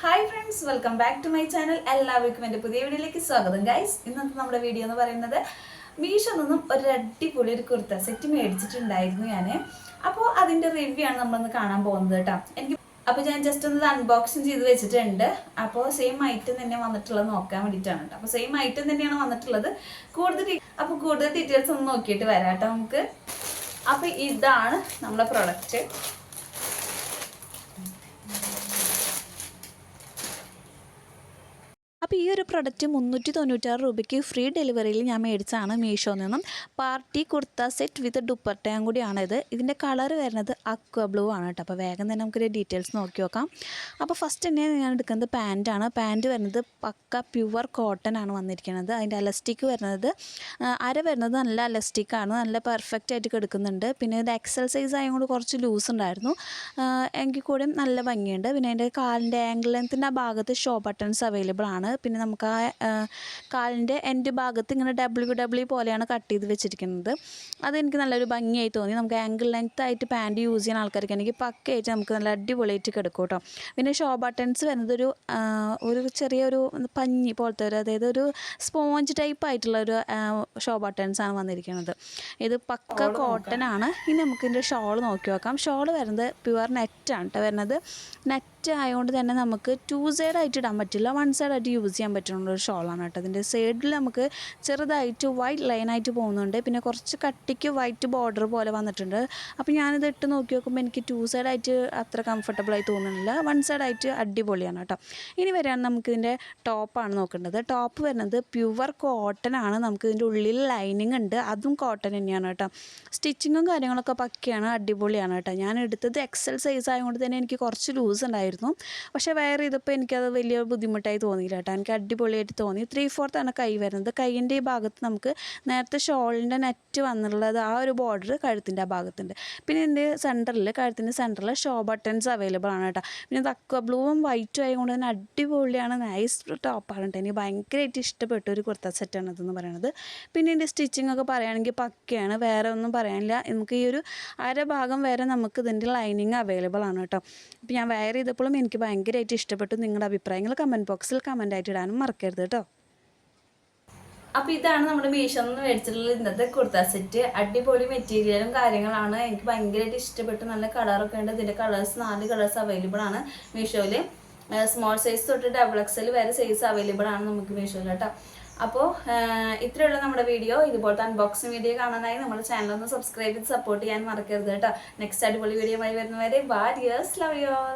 Hi friends, welcome back to my channel. എല്ലാവർക്കും എൻ്റെ പുതിയ വീഡിയോയിലേക്ക് സ്വാഗതം. ഗൈസ്, ഇന്നത്തെ നമ്മുടെ വീഡിയോ എന്ന് പറയുന്നത് മീഷോ നിന്നും ഒരു അടിപൊളി ഒരു കുർത്ത സെറ്റ് മേടിച്ചിട്ടുണ്ടായിരുന്നു ഞാൻ. അപ്പോൾ അതിൻ്റെ റിവ്യൂ ആണ് നമ്മളൊന്ന് കാണാൻ പോകുന്നത് കേട്ടോ. അപ്പോൾ ഞാൻ ജസ്റ്റ് ഒന്ന് അൺബോക്സിങ് ചെയ്ത് വെച്ചിട്ടുണ്ട്. അപ്പോൾ സെയിം ഐറ്റം തന്നെ വന്നിട്ടുള്ളത് നോക്കാൻ വേണ്ടിയിട്ടാണ് കേട്ടോ. അപ്പോൾ സെയിം ഐറ്റം തന്നെയാണ് വന്നിട്ടുള്ളത്. കൂടുതൽ ഡീറ്റെയിൽസ് ഒന്ന് നോക്കിയിട്ട് വരാം കേട്ടോ നമുക്ക്. അപ്പോൾ ഇതാണ് നമ്മുടെ പ്രൊഡക്റ്റ്. അപ്പോൾ ഈ ഒരു പ്രൊഡക്റ്റ് 396 രൂപയ്ക്ക് ഫ്രീ ഡെലിവറിയിൽ ഞാൻ മേടിച്ചതാണ് മീഷോയിൽ നിന്നും. പാർട്ടി കുർത്ത സെറ്റ് വിത്ത് ദുപ്പട്ടയും കൂടിയാണിത്. ഇതിൻ്റെ കളർ വരുന്നത് അക്വ ബ്ലൂ ആണ് കേട്ടോ. അപ്പോൾ വേഗം തന്നെ നമുക്കൊരു ഡീറ്റെയിൽസ് നോക്കി നോക്കാം. അപ്പോൾ ഫസ്റ്റ് തന്നെ ഞാൻ എടുക്കുന്നത് പാൻറ്റാണ്. പാൻറ്റ് വരുന്നത് പക്ക പ്യുവർ കോട്ടൺ ആണ് വന്നിരിക്കുന്നത്. അതിൻ്റെ അലസ്റ്റിക് വരുന്നത് അര വരുന്നത് നല്ല അലസ്റ്റിക്കാണ്, നല്ല പെർഫെക്റ്റ് ആയിട്ട് കിടക്കുന്നുണ്ട്. പിന്നെ ഇത് എക്സൽ സൈസ് ആയതുകൊണ്ട് കുറച്ച് ലൂസ് ഉണ്ടായിരുന്നു, എങ്കിൽ കൂടിയും നല്ല ഭംഗിയുണ്ട്. പിന്നെ അതിൻ്റെ കാലിൻ്റെ ആംഗിൾ ലെങ്ത്തിൻ്റെ ആ ഭാഗത്ത് ഷോ ബട്ടൺസ് അവൈലബിൾ ആണ്. പിന്നെ നമുക്ക് ആ കാലിൻ്റെ എൻഡ് ഭാഗത്ത് ഇങ്ങനെ ഡബ്ല്യു പോലെയാണ് കട്ട് ചെയ്ത് വെച്ചിരിക്കുന്നത്. അതെനിക്ക് നല്ലൊരു ഭംഗിയായി തോന്നി. നമുക്ക് ആംഗിൾ ലെങ്ത് ആയിട്ട് പാൻറ്റ് യൂസ് ചെയ്യുന്ന ആൾക്കാർക്ക് എനിക്ക് പക്കയായിട്ട് നമുക്ക് നല്ല അടിപൊളിയായിട്ട് കിടക്കും കേട്ടോ. പിന്നെ ഷോ ബട്ടൺസ് വരുന്നത് ഒരു ചെറിയൊരു പഞ്ഞി പോലത്തെ അതായത് ഒരു സ്പോഞ്ച് ടൈപ്പ് ആയിട്ടുള്ള ഒരു ഷോ ബട്ടൺസ് ആണ് വന്നിരിക്കുന്നത്. ഇത് പക്ക കോട്ടൺ ആണ്. ഇനി നമുക്ക് ഇതിൻ്റെ ഷോൾ നോക്കി നോക്കാം. ഷോൾ വരുന്നത് പ്യുവർ നെറ്റാണ് കേട്ടോ വരുന്നത്. നെറ്റ് ആയതുകൊണ്ട് തന്നെ നമുക്ക് 2 സൈഡായിട്ട് ഇടാൻ പറ്റില്ല, 1 സൈഡായിട്ട് യൂസ് ചെയ്യാൻ പറ്റുന്ന ഒരു ഷോളാണ് കേട്ടോ. അതിൻ്റെ സൈഡിൽ നമുക്ക് ചെറുതായിട്ട് വൈറ്റ് ലൈനായിട്ട് പോകുന്നുണ്ട്. പിന്നെ കുറച്ച് കട്ടിക്ക് വൈറ്റ് ബോർഡർ പോലെ വന്നിട്ടുണ്ട്. അപ്പോൾ ഞാനിത് ഇട്ട് നോക്കി നോക്കുമ്പോൾ എനിക്ക് 2 സൈഡായിട്ട് അത്ര കംഫർട്ടബിളായി തോന്നുന്നില്ല, 1 സൈഡായിട്ട് അടിപൊളിയാണ് കേട്ടോ. ഇനി വരികയാണ് നമുക്കിതിൻ്റെ ടോപ്പാണ് നോക്കേണ്ടത്. ടോപ്പ് വരുന്നത് പ്യുവർ കോട്ടൺ ആണ്. നമുക്ക് ഇതിൻ്റെ ഉള്ളിൽ ലൈനിങ് ഉണ്ട്, അതും കോട്ടൺ തന്നെയാണ് കേട്ടോ. സ്റ്റിച്ചിങ്ങും കാര്യങ്ങളൊക്കെ പക്കയാണ്, അടിപൊളിയാണ് കേട്ടോ. ഞാൻ എടുത്തത് എക്സൽ സൈസ് ആയതുകൊണ്ട് തന്നെ എനിക്ക് കുറച്ച് ലൂസ് ഉണ്ടായിരുന്നു. പക്ഷേ വെയർ ചെയ്തപ്പോൾ എനിക്കത് വലിയ ബുദ്ധിമുട്ടായി തോന്നിയില്ല കേട്ടോ. എനിക്ക് അടിപൊളിയായിട്ട് തോന്നി. 3/4 ആണ് കൈ വരുന്നത്. കൈയിൻ്റെ ഈ ഭാഗത്ത് നമുക്ക് നേരത്തെ ഷോളിൻ്റെ നെറ്റ് വന്നുള്ളത് ആ ഒരു ബോർഡർ കഴുത്തിൻ്റെ ആ ഭാഗത്തുണ്ട്. പിന്നെ എൻ്റെ കഴുത്തിൻ്റെ സെൻറ്ററിൽ ഷോ ബട്ടൺസ് അവൈലബിൾ ആണ് കേട്ടോ. പിന്നെ ഇത് അക്വ ബ്ലൂവും വൈറ്റും ആയതുകൊണ്ട് തന്നെ അടിപൊളിയാണ്, നൈസ് ടോപ്പാണ് കേട്ടോ. എനിക്ക് ഭയങ്കരമായിട്ട് ഇഷ്ടപ്പെട്ട ഒരു കുർത്ത സെറ്റാണ് ഇതെന്ന് പറയുന്നത്. പിന്നെ എൻ്റെ സ്റ്റിച്ചിങ് ഒക്കെ പറയുകയാണെങ്കിൽ പക്കയാണ്, വേറെ ഒന്നും പറയാനില്ല. നമുക്ക് ഈ ഒരു അര ഭാഗം വരെ നമുക്ക് ഇതിൻ്റെ ലൈനിങ് അവൈലബിൾ ആണ് കേട്ടോ. അപ്പോൾ ഞാൻ വെയർ ചെയ്തപ്പോഴും എനിക്ക് ഭയങ്കരമായിട്ട് ഇഷ്ടപ്പെട്ടു. നിങ്ങളുടെ അഭിപ്രായങ്ങൾ കമൻറ്റ് ബോക്സിൽ കമൻ്റായിട്ട് ഇടാനും മറക്കരുത് കേട്ടോ. അപ്പോൾ ഇതാണ് നമ്മുടെ മീഷോയിൽ നിന്ന് മേടിച്ചിട്ടുള്ള ഇന്നത്തെ കുർത്ത സെറ്റ്. അടിപൊളി മെറ്റീരിയലും കാര്യങ്ങളാണ്. എനിക്ക് ഭയങ്കരമായിട്ട് ഇഷ്ടപ്പെട്ടു. നല്ല കളറൊക്കെ ഉണ്ട്. ഇതിൻ്റെ 4 കളേഴ്സ് അവൈലബിൾ ആണ് മീഷോയിൽ. സ്മോൾ സൈസ് തൊട്ട് XXL വരെ സൈസ് അവൈലബിൾ ആണ് നമുക്ക് മീഷോയിൽ കേട്ടോ. അപ്പോൾ ഇത്രയുള്ള നമ്മുടെ വീഡിയോ. ഇതുപോലത്തെ അൺബോക്സിങ് വീഡിയോ കാണാനായി നമ്മുടെ ചാനൽ ഒന്ന് സബ്സ്ക്രൈബ് ചെയ്ത് സപ്പോർട്ട് ചെയ്യാൻ മറക്കരുത് കേട്ടോ. നെക്സ്റ്റ് അടിപൊളി വീഡിയോ ആയി വരുന്നവരെ bye dears, love you all.